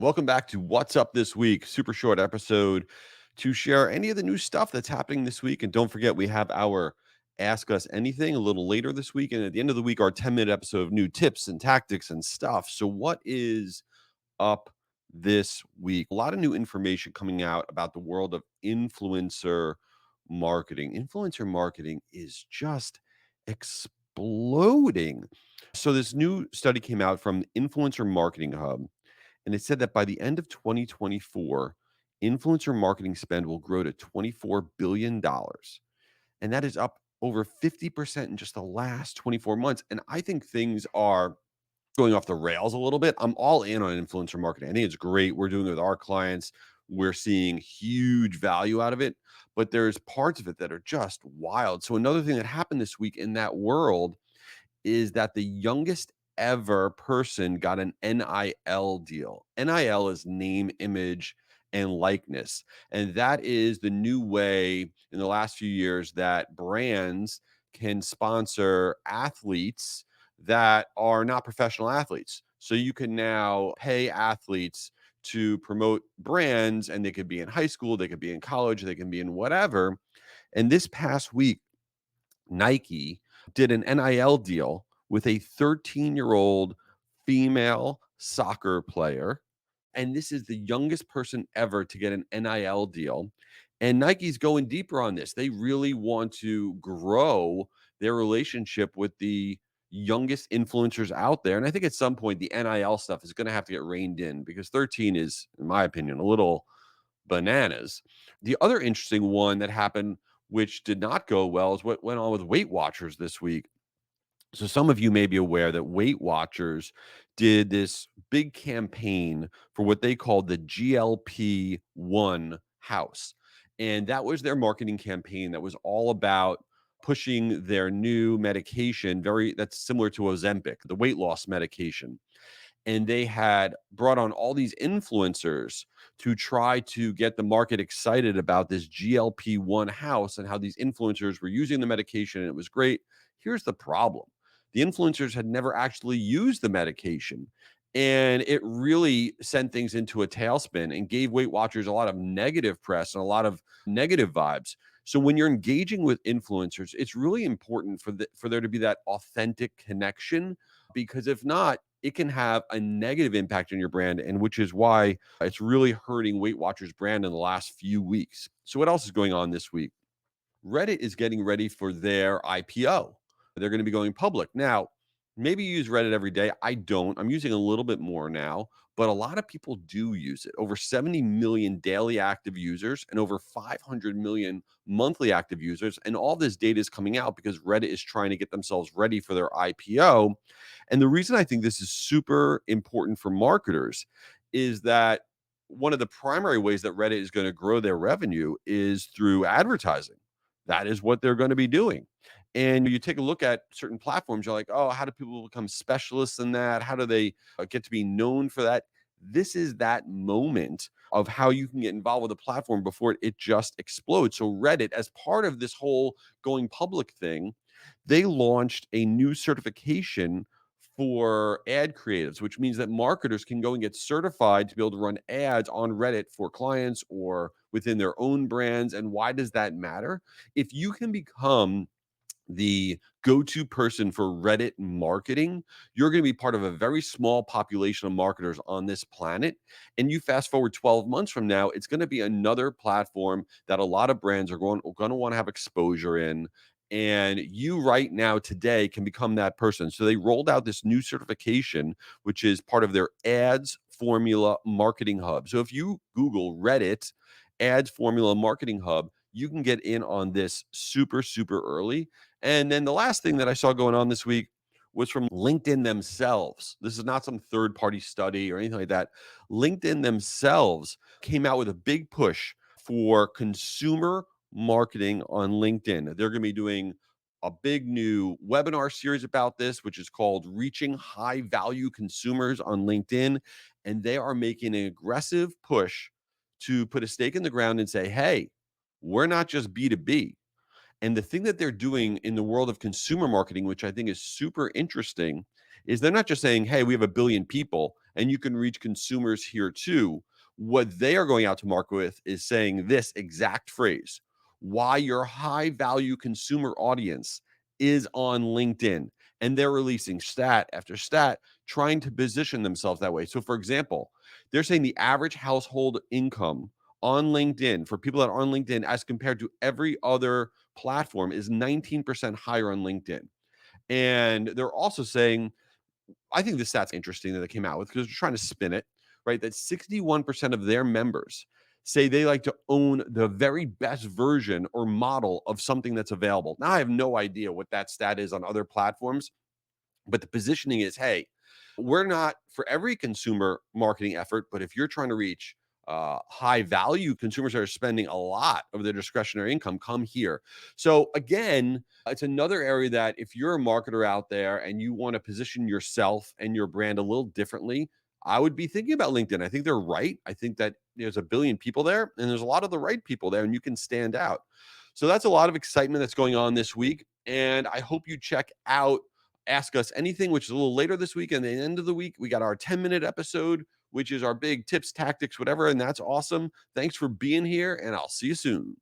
Welcome back to What's Up This Week, super short episode to share any of the new stuff that's happening this week. And don't forget, we have our Ask Us Anything a little later this week. And at the end of the week, our 10-minute episode of new tips and tactics and stuff. So, what is up this week? A lot of new information coming out about the world of influencer marketing. Influencer marketing is just exploding. So, this new study came out from Influencer Marketing Hub, and it said that by the end of 2024, influencer marketing spend will grow to $24 billion dollars. And that is up over 50% in just the last 24 months. And I think things are going off the rails a little bit. I'm all in on influencer marketing. I think it's great. We're doing it with our clients. We're seeing huge value out of it, but there's parts of it that are just wild. So another thing that happened this week in that world is that the youngest ever person got an NIL deal. NIL is name, image, and likeness. And that is the new way in the last few years that brands can sponsor athletes that are not professional athletes. So you can now pay athletes to promote brands, and they could be in high school, they could be in college, they can be in whatever. And this past week, Nike did an NIL deal with a 13-year-old female soccer player. And this is the youngest person ever to get an NIL deal. And Nike's going deeper on this. They really want to grow their relationship with the youngest influencers out there. And I think at some point, the NIL stuff is going to have to get reined in because 13 is, in my opinion, a little bananas. The other interesting one that happened, which did not go well, is what went on with Weight Watchers this week. So some of you may be aware that Weight Watchers did this big campaign for what they called the GLP-1 House. And that was their marketing campaign that was all about pushing their new medication, very that's similar to Ozempic, the weight loss medication. And they had brought on all these influencers to try to get the market excited about this GLP-1 house and how these influencers were using the medication and it was great. Here's the problem. The influencers had never actually used the medication, and it really sent things into a tailspin and gave Weight Watchers a lot of negative press and a lot of negative vibes. So when you're engaging with influencers, it's really important for there to be that authentic connection, because if not, it can have a negative impact on your brand, and which is why it's really hurting Weight Watchers brand in the last few weeks. So what else is going on this week? Reddit is getting ready for their IPO. They're going to be going public. Now, maybe you use Reddit every day. I don't. I'm using a little bit more now, but a lot of people do use it. Over 70 million daily active users and over 500 million monthly active users. And all this data is coming out because Reddit is trying to get themselves ready for their IPO. And the reason I think this is super important for marketers is that one of the primary ways that Reddit is going to grow their revenue is through advertising. That is what they're going to be doing. And you take a look at certain platforms, you're like, oh, how do people become specialists in that? How do they get to be known for that? This is that moment of how you can get involved with a platform before it just explodes. So, Reddit, as part of this whole going public thing, they launched a new certification for ad creatives, which means that marketers can go and get certified to be able to run ads on Reddit for clients or within their own brands. And why does that matter? If you can become the go-to person for Reddit marketing, you're going to be part of a very small population of marketers on this planet. And you fast forward 12 months from now, it's going to be another platform that a lot of brands are going to want to have exposure in. And you right now today can become that person. So they rolled out this new certification, which is part of their ads formula marketing hub. So if you Google Reddit ads formula marketing hub, you can get in on this super, super early. And then the last thing that I saw going on this week was from LinkedIn themselves. This is not some third party study or anything like that. LinkedIn themselves came out with a big push for consumer marketing on LinkedIn. They're going to be doing a big new webinar series about this, which is called Reaching High Value Consumers on LinkedIn. And they are making an aggressive push to put a stake in the ground and say, hey, we're not just B2B. And the thing that they're doing in the world of consumer marketing, which I think is super interesting, is they're not just saying, hey, we have a billion people and you can reach consumers here too. What they are going out to market with is saying this exact phrase: why your high value consumer audience is on LinkedIn. And they're releasing stat after stat, trying to position themselves that way. So, for example, they're saying the average household income on LinkedIn for people that are on LinkedIn as compared to every other platform is 19% higher on LinkedIn. And they're also saying, I think this stat's interesting that they came out with because they're trying to spin it, right? That 61% of their members say they like to own the very best version or model of something that's available. Now, I have no idea what that stat is on other platforms, but the positioning is, hey, we're not for every consumer marketing effort, but if you're trying to reach high value consumers that are spending a lot of their discretionary income, come here. So again, it's another area that if you're a marketer out there and you want to position yourself and your brand a little differently, I would be thinking about LinkedIn. I think they're right. I think that there's a billion people there and there's a lot of the right people there and you can stand out. So that's a lot of excitement that's going on this week. And I hope you check out Ask Us Anything, which is a little later this week. And the end of the week, we got our 10-minute episode, which is our big tips, tactics, whatever. And that's awesome. Thanks for being here, and I'll see you soon.